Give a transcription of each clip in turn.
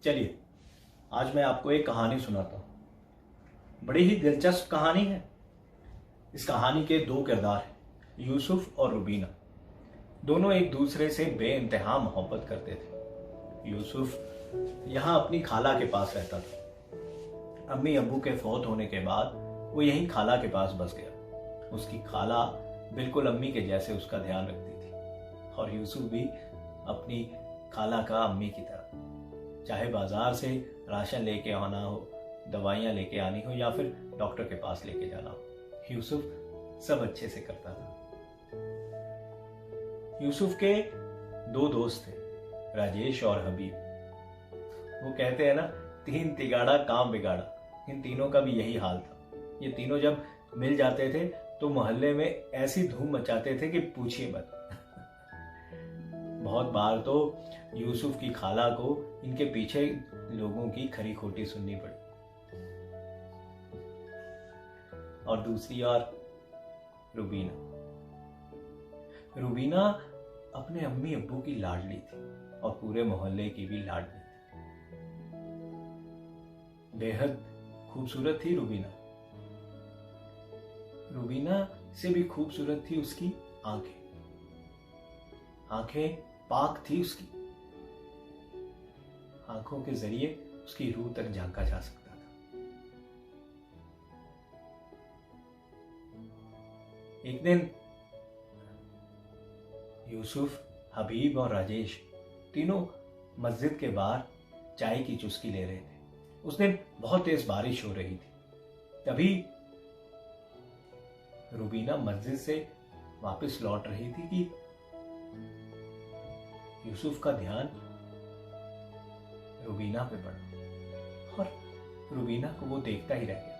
चलिए आज मैं आपको एक कहानी सुनाता हूँ। बड़ी ही दिलचस्प कहानी है। इस कहानी के दो किरदार हैं, यूसुफ और रुबीना। दोनों एक दूसरे से बेइंतहा मोहब्बत करते थे। यूसुफ यहाँ अपनी खाला के पास रहता था। अम्मी अब्बू के फौत होने के बाद वो यहीं खाला के पास बस गया। उसकी खाला बिल्कुल अम्मी के जैसे उसका ध्यान रखती थी और यूसुफ भी अपनी खाला का अम्मी की तरह, चाहे बाजार से राशन लेके आना हो, दवाइयाँ लेके आनी हो या फिर डॉक्टर के पास लेके जाना हो, यूसुफ सब अच्छे से करता था। यूसुफ के दो दोस्त थे, राजेश और हबीब। वो कहते हैं ना, तीन तिगाड़ा काम बिगाड़ा। इन तीनों का भी यही हाल था। ये तीनों जब मिल जाते थे तो मोहल्ले में ऐसी धूम मचाते थे कि पूछिए मत। बहुत बार तो यूसुफ की खाला को इनके पीछे लोगों की खरी खोटी सुननी पड़ी। और दूसरी ओर रुबीना अपने अम्मी अब्बू की लाडली थी और पूरे मोहल्ले की भी लाडली थी। बेहद खूबसूरत थी रुबीना से भी खूबसूरत थी उसकी आंखें पाक थी उसकी। आंखों के जरिए उसकी रूह तक झांका जा सकता था। एक दिन यूसुफ, हबीब और राजेश तीनों मस्जिद के बाहर चाय की चुस्की ले रहे थे। उस दिन बहुत तेज बारिश हो रही थी। तभी रुबीना मस्जिद से वापस लौट रही थी कि यूसुफ का ध्यान रुबीना पे पड़ा और रुबीना को वो देखता ही रह गया।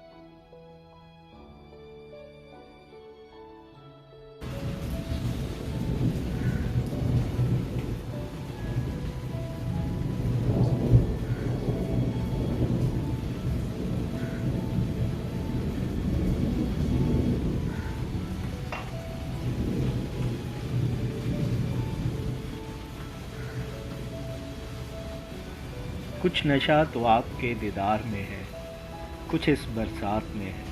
कुछ नशा तो आपके दीदार में है, कुछ इस बरसात में है।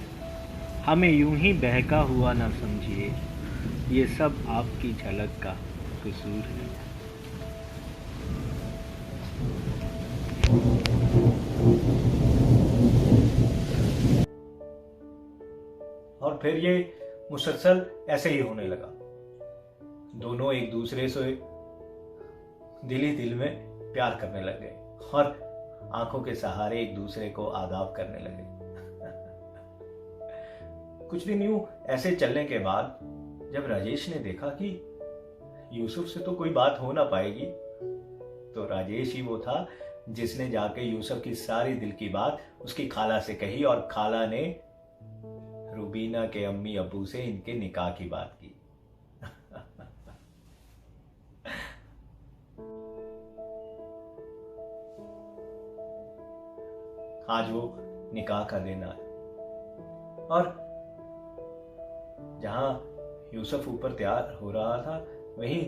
हमें यूं ही बहका हुआ ना समझिए, ये सब आपकी झलक का कसूर है। और फिर ये मुसलसल ऐसे ही होने लगा। दोनों एक दूसरे से दिल ही दिल में प्यार करने लगे और आंखों के सहारे एक दूसरे को आदाब करने लगे। कुछ दिन यूं ऐसे चलने के बाद जब राजेश ने देखा कि यूसुफ से तो कोई बात हो ना पाएगी, तो राजेश ही वो था जिसने जाके यूसुफ की सारी दिल की बात उसकी खाला से कही और खाला ने रुबीना के अम्मी अब्बू से इनके निकाह की बात की। आज वो निकाह का दिन आया और जहां यूसुफ ऊपर तैयार हो रहा था, वहीं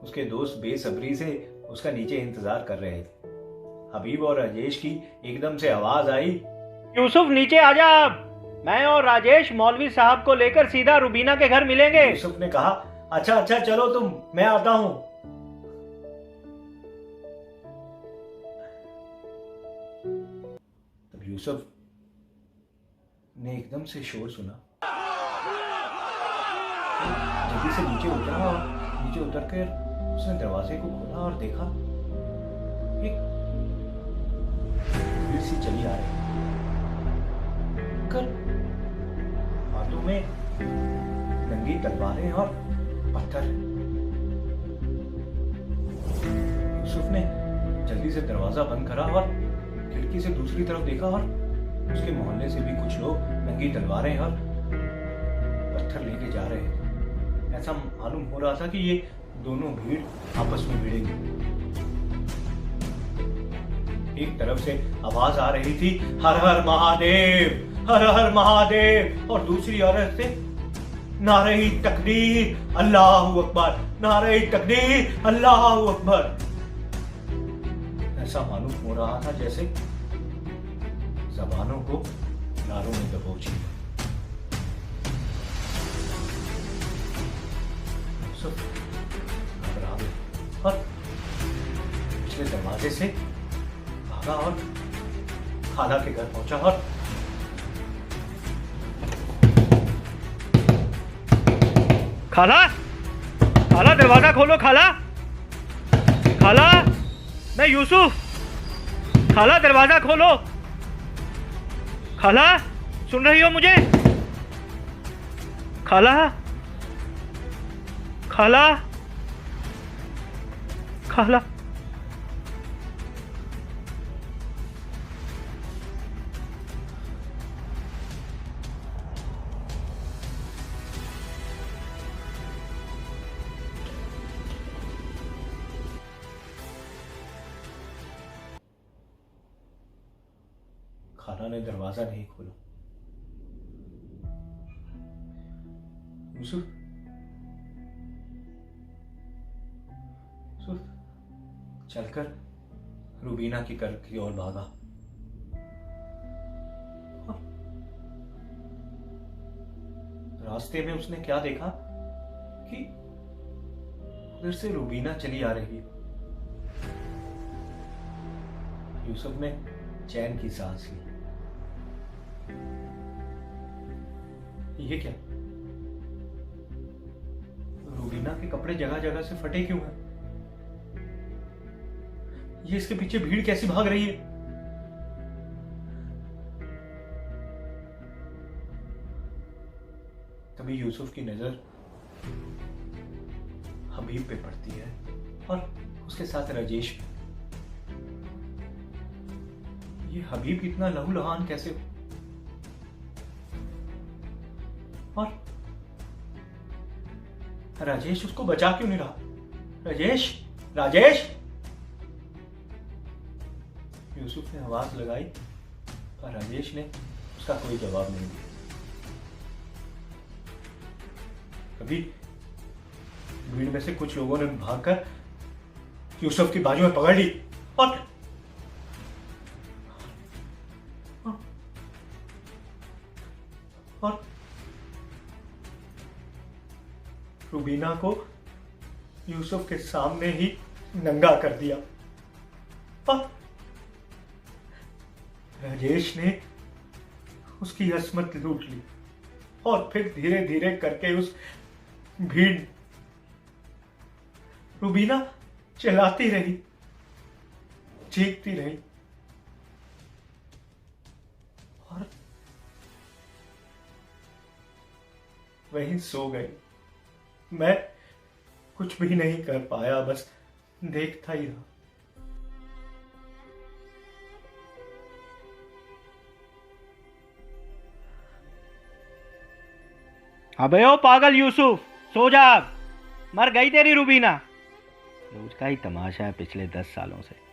उसके दोस्त बेसब्री से उसका नीचे इंतजार कर रहे थे। हबीब और राजेश की एकदम से आवाज आई, यूसुफ नीचे आजा, मैं और राजेश मौलवी साहब को लेकर सीधा रुबीना के घर मिलेंगे। यूसुफ ने कहा, अच्छा चलो तुम, मैं आता हूं। यूसुफ ने एकदम से शोर सुना, जल्दी से नीचे उतरा और नीचे उतरकर उसने दरवाजे को खोला और देखा एक भीड़ सी चली आ रही, हाथों में नंगी तलवारें और पत्थर। यूसुफ ने जल्दी से दरवाजा बंद करा और खिड़की से दूसरी तरफ देखा और उसके मोहल्ले से भी कुछ लोग नंगी तलवारें और पत्थर लेके जा रहे थे। ऐसा मालूम हो रहा था कि ये दोनों भीड़ आपस में भिड़ेंगे। एक तरफ से आवाज आ रही थी, हर हर महादेव, हर हर महादेव, और दूसरी औरत से नारे तकबीर, अल्लाहू अकबर, नारे तकबीर, अल्लाहू अकबर। ऐसा मालूम हो रहा था जैसे जबानों को नारों में दबोच लिया। यूसुफ घबरा गया और पिछले दरवाजे से भागा और खाला के घर पहुंचा और खाला, खाला दरवाजा खोलो। खाला, खाला, मैं यूसुफ। खाला दरवाजा खोलो। खाला, सुन रही हो मुझे? खाला, खाला, खाला। खाला ने दरवाजा नहीं खोला। यूसुफ, यूसुफ चलकर रूबीना की घर की ओर भागा। रास्ते में उसने क्या देखा कि उधर से रूबीना चली आ रही है। यूसुफ ने चैन की सांस ली। ये क्या? रूबीना के कपड़े जगह जगह से फटे क्यों हैं? ये इसके पीछे भीड़ कैसी भाग रही है? तभी यूसुफ की नजर हबीब पे पड़ती है और उसके साथ राजेश पे। ये हबीब इतना लहूलुहान कैसे हो? और राजेश उसको बचा क्यों नहीं रहा? राजेश, राजेश! यूसुफ ने आवाज लगाई पर राजेश ने उसका कोई जवाब नहीं दिया। कभी भीड़ में से कुछ लोगों ने भागकर यूसुफ की बाजू में पकड़ ली और रूबीना को यूसुफ के सामने ही नंगा कर दिया। और राजेश ने उसकी असमत लूट ली और फिर धीरे धीरे करके उस भीड़ रूबीना चिल्लाती रही, चीखती रही और वहीं सो गई। मैं कुछ भी नहीं कर पाया, बस देखता ही रहा। अबे ओ पागल यूसुफ, सो जा। मर गई तेरी रूबीना। रोज का ही तमाशा है पिछले 10 सालों से।